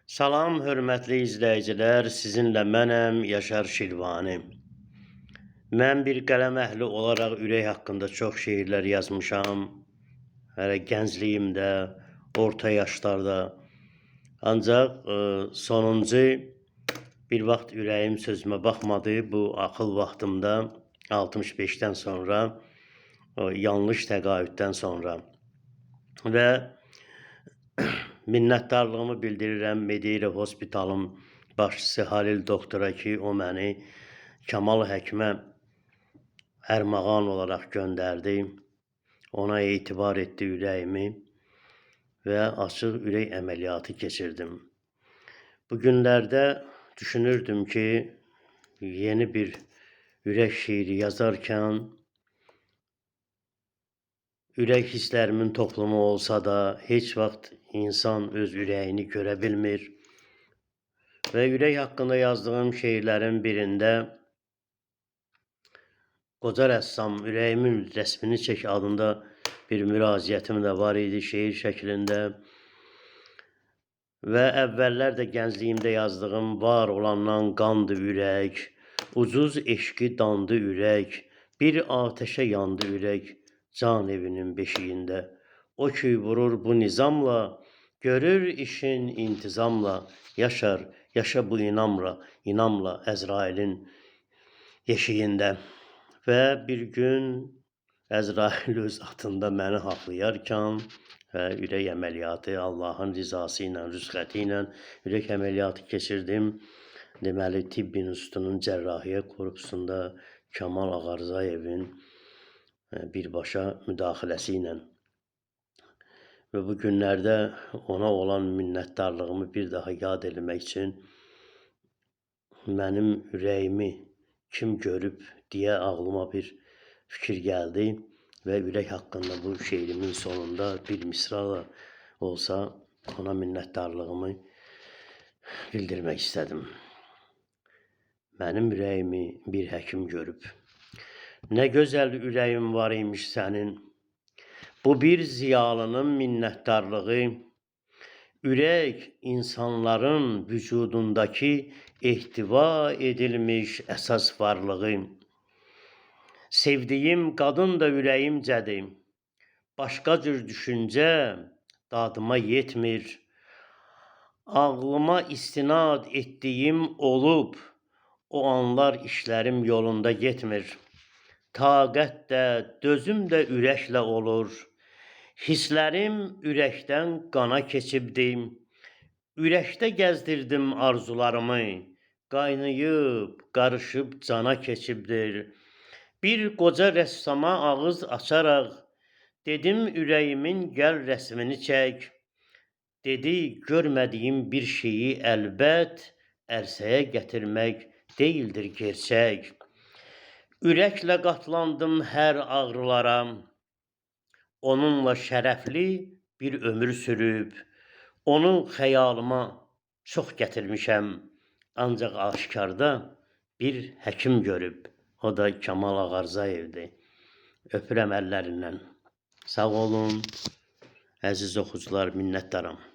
Salam, hörmətli izləyicilər, sizinlə mənəm Yaşar Şirvani. Mən bir qələm əhli olaraq ürək haqqında çox şeirlər yazmışam. Hələ gəncliyimdə, orta yaşlarda. Ancaq sonuncu bir vaxt ürəyim sözümə baxmadı. Bu axıl vaxtımda 65-dən sonra, yanlış təqaüddən sonra və minnətdarlığımı bildirirəm Medeyra Hospitalın başçısı Halil doktora ki, o məni Kamal həkimə ərmağan olaraq göndərdi. Ona etibar etdi ürəyimi və açıq ürək əməliyyatı keçirdim. Bu günlərdə düşünürdüm ki, yeni bir ürək şiiri yazarkən ürək hisslərimin toplumu olsa da, heç vaxt insan öz ürəyini görə bilmir. Və ürək haqqında yazdığım şeirlərin birində qoca rəssam ürəyimin rəsmini çək adında bir müraciətim də var idi şeir şəklində. Və əvvəllər də gəncliyimdə yazdığım var olandan qandı ürək, ucuz eşqi dandı ürək, bir atəşə yandı ürək, can evinin beşiyində. O ki vurur bu nizamla, görür işin intizamla, yaşa bu inamla Əzrailin yeşiyində. Və bir gün Əzrail öz atında məni haqlayarkən və ürək əməliyyatı Allahın rizası ilə, rüsxəti ilə ürək əməliyyatı keçirdim. Deməli, tibb institutunun cərrahiyyə korpusunda Kamal Ağarzayevin birbaşa müdaxiləsi ilə. Və bu günlərdə ona olan minnətdarlığımı bir daha yad eləmək üçün mənim ürəyimi kim görüb deyə ağlıma bir fikir gəldi və ürək haqqında bu şeirimin sonunda bir misra da olsa ona minnətdarlığımı bildirmək istədim. Mənim ürəyimi bir həkim görüb. Nə gözəl ürəyin var imiş sənin. Bu bir ziyalının minnətdarlığı, ürək insanların vücudundakı ehtiva edilmiş əsas varlığı. Sevdiyim qadın da ürəyimcədir, başqa cür düşüncə dadıma yetmir. Ağlıma istinad etdiyim olub, o anlar işlərim yolunda getmir. Taqət də, dözüm də ürəklə olur. Hisslərim ürəkdən qana keçibdir. Ürəkdə gəzdirdim arzularımı. Qaynayıb, qarışıb cana keçibdir. Bir qoca rəssama ağız açaraq, dedim ürəyimin gəl rəsmini çək. Dedi, görmədiyim bir şeyi əlbət ərsəyə gətirmək deyildir gerçək. Ürəklə qatlandım hər ağrılara, onunla şərəfli bir ömür sürüb, onu xəyalıma çox gətirmişəm, ancaq aşkarda bir həkim görüb, o da Kamal Ağarzayevdir. Öpürəm əllərindən. Sağ olun, əziz oxucular, minnətdaram.